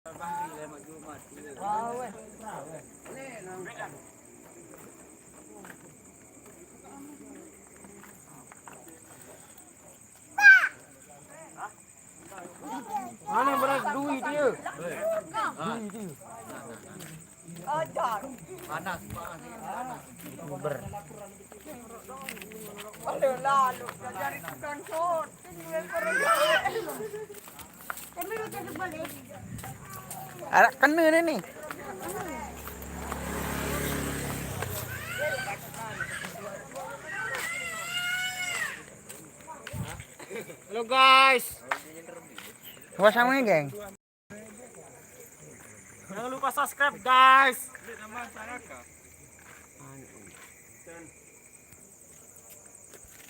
Mana berat duit dia? Duit dia. Ajar. Panas. Uber. Aduh lalu dari tukang shot. Tapi lu tetap balik. Ada kena nih. Halo guys. Wasangnya, geng. Jangan lupa subscribe guys.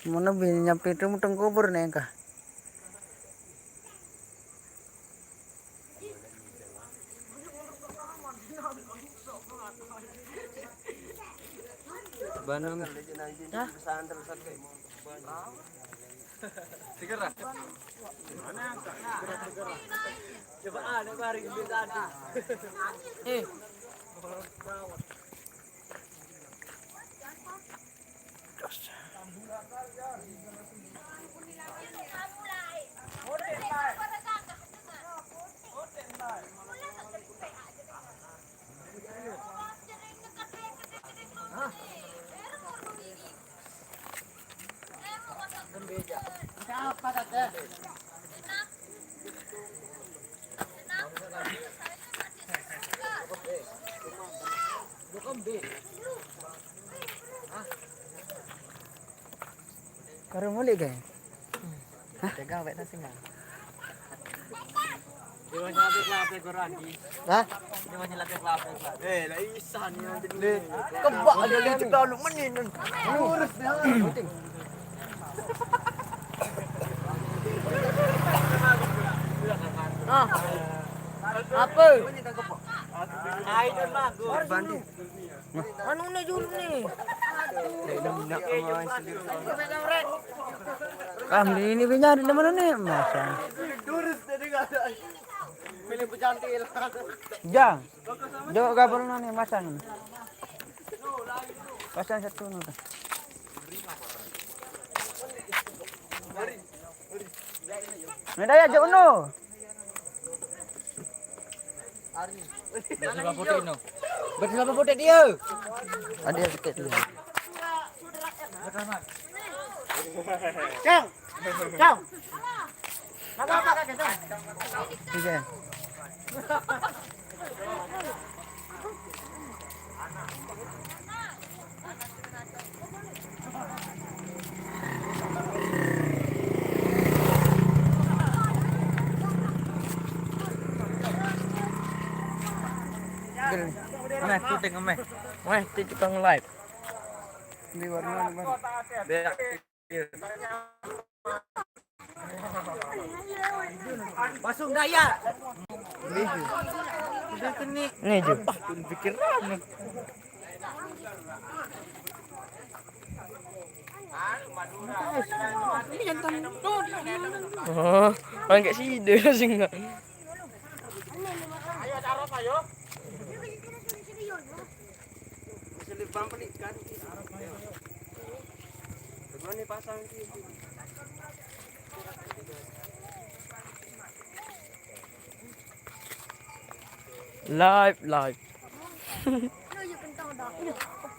Mana bin nyampe itu mutong kubur nih kah? Banung. Hah? Segera. Coba ada bareng di tadi. Karo mulai, geng. Tegang wet nasi nggak? Dia masih lapis koran di. Hah? Dia masih lapis lah isan ni nanti. Kebak ada dia cekal lu menin. Lurus dia. Ah. Apa? Ayo bagus. Bandit. Anu nih dulu nih. Kami ini punya di mana nih, masa? Durus tadi nggak ada. Pilih pecantil. Jang. Jauh kabar nih masang. Pasang satu nih. Ini dah ya jauh no. Berapa putih no? Berapa putih dia? Ada sedikit dia. Cang. Cang. Apa kakek Cang? Tiga. Meh, syuting meh. Meh, tukang live. Di warna baru. Beak. Masuk daya. Udah kini. Nih Ju. Pikiran. Oh, orang kayak sih dia sih enggak. Ayo taruh ayo. Selipam pelikan. Bagaimana pasang sih? Live.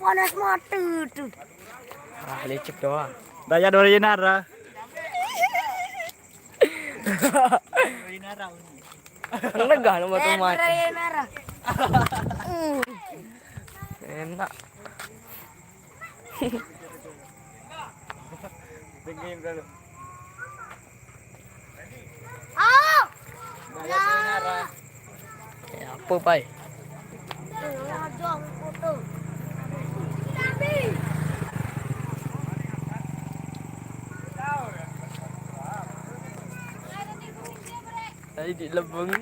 Panas mati tuh. Ah, lecek doang. Daya dari Nara. Lega nomor tuh mati. Merah. Enak. Dingin dulu. Ah. Daya dari Nara. Ya, apa, Pai? Ngajong foto. Tadi di lebeng.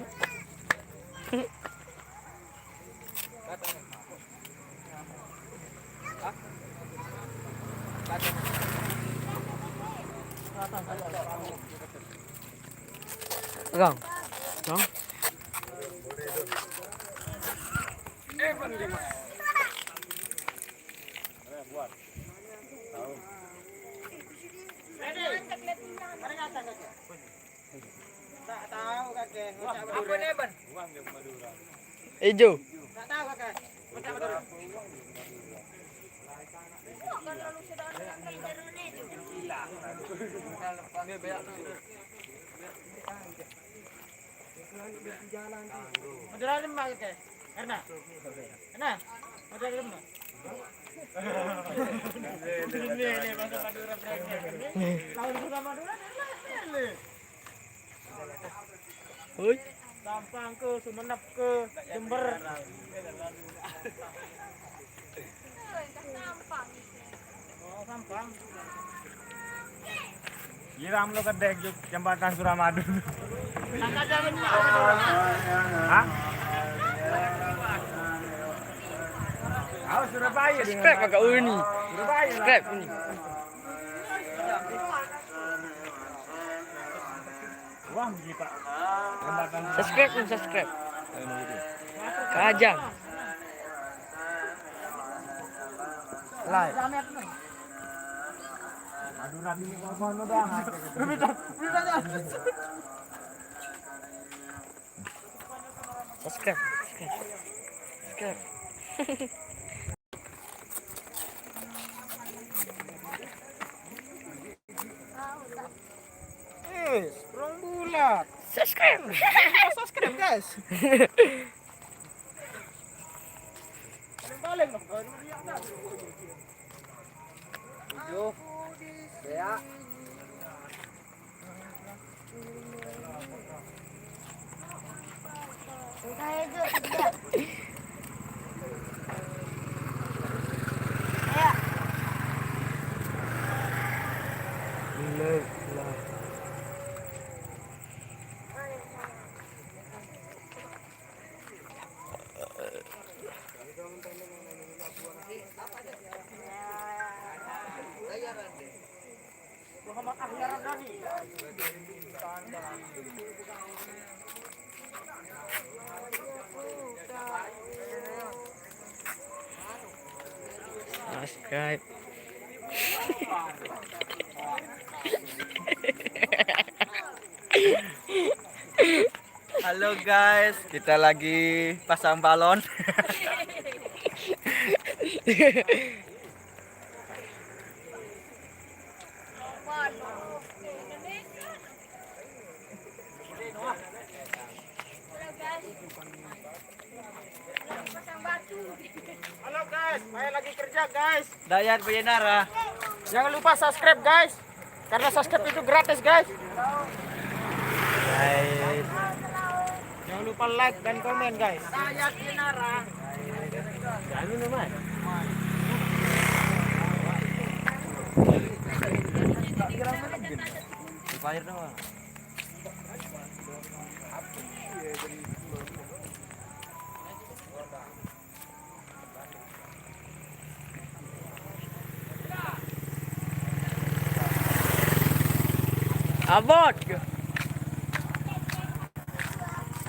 Gang. Tak tahu kakek. Apa nih, Ban? Hijau. Tak tahu kakek. Macam Madura. Madura lima kakek. Karena. Madura lima. Ini bahasa Madura berarti. Lawan bahasa Madura ini. Oi. Sampang ke Sumenep ke Jember. Oh, Sampang. Giram lo kedek juk jembatan Suramadu. Angkat jalan ni. Hah? Oh, Surabaya. Subscribe Kakak Uni. Surabaya. Subscribe Uni. Wah, begini Pak. Jembatan Subscribe Uni, subscribe. Kajang. Like. Madura ini mana dah? Subscribe. Subscribe. Rong bulat. Subscribe. Subscribe guys. Paling loh. Ya. Muhammad Ahyar Dhani. Subscribe. Halo guys, kita lagi pasang balon. Halo guys, saya lagi kerja guys. Dayat Bayanara. Jangan lupa subscribe guys. Karena subscribe itu gratis guys. Jangan lupa like dan komen guys. Dayat Bayanara. Kami nama. Dibayar dong. Abot.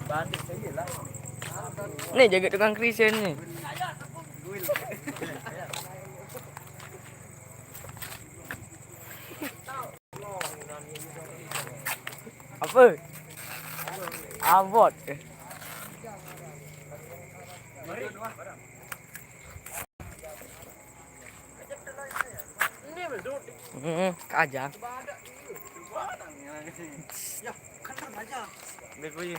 Bandit saya lah. Nih jaga tukang Kristen nih. Apa? Abot. Kajang. Ya, kan aja. Begoy.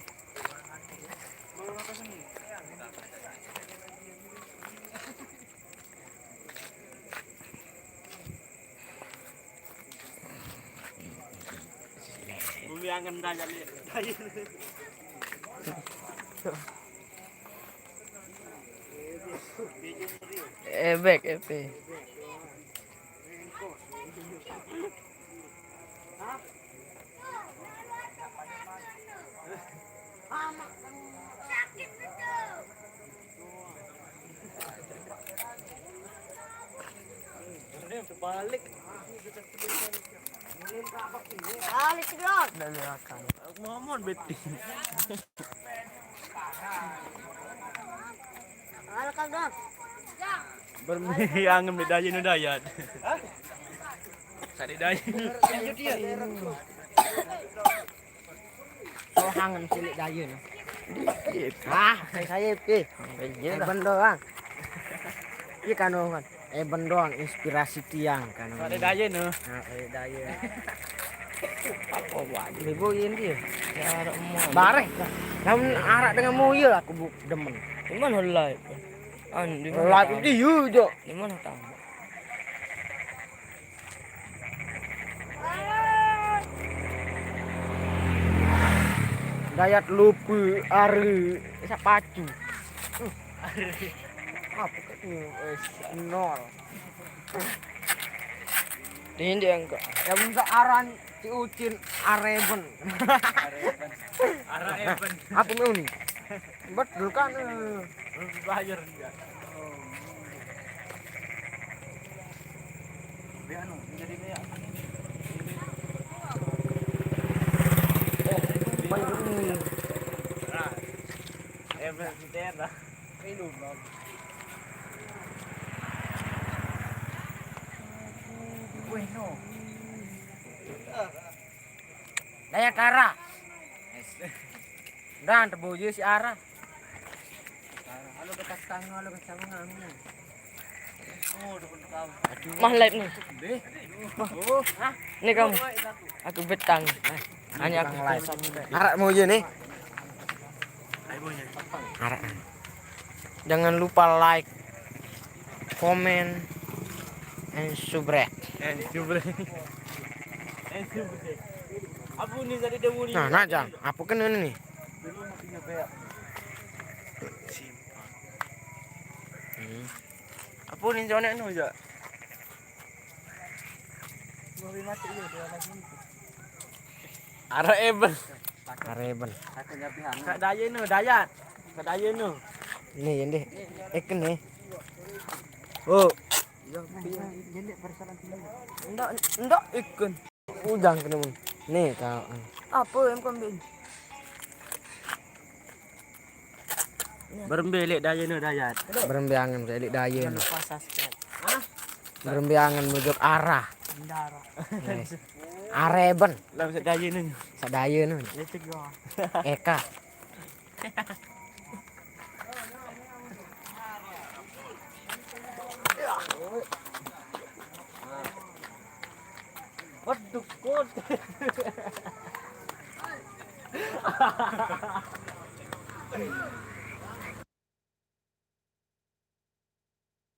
Bumi angin daya ni. Ebek, epe. Balik. Balik dong. Dalakan. Mohon beti. Halo belakang dong. Bermiangan di daya nu dayat. Sadi daya. Oh hangen cilik dayun. Ah, saya pi. Eben doang. Iya kan kan. Eben doang inspirasi tiang kan. Sadi daya nu. Nah, dayun. Apa buat? Ibu ini dia. Ya ada mau. Bareng. Namun arak dengan moyo aku demen. Di mana live? Di Live di yo. Di mana tahu? Dayat lupu ari sapacu. Apa ke nol. Ini dia enggak. Ya bisa aran si Ucin Areben. Arah Evan. Apa mau nih? Betul kan? Bayar dia. Anu, jadi dia. Main ini. Evan kita. Minum. Bueno. Dayat Ara. Dan terbojo si Ara. Halo bekas tangan, halo bekas tangan. Oh, udah pun tahu. Mah live nih. Oh, Nih kamu. Aku betang. Hanya aku live. Ara mau aja nih. Ara. Jangan lupa like, comment, and subscribe. Apa nih tadi demo nih? Nah, jang. Apa kan ini nih? dulu mau punya kayak Apa nih jone nu ja? mau mati ya dia lagi. Arah Evan. Areben. Aku nyapi hang. Kak daya nu dayat. Kak daya nu. Nih, ini. Ikan nih. Oh, Jadi persoalan ini. Enggak ikan. udang kena mun. Nih kau. Apa yang kambing? Berembelek daya nu dayat. Berembiangan saya lik daya. Lupa subscribe. Berembiangan menuju arah. Bendara. Yes. Areben. Lah bisa daya nu. Sadaya nu. Ya cegah. Eka. Waduh, kod.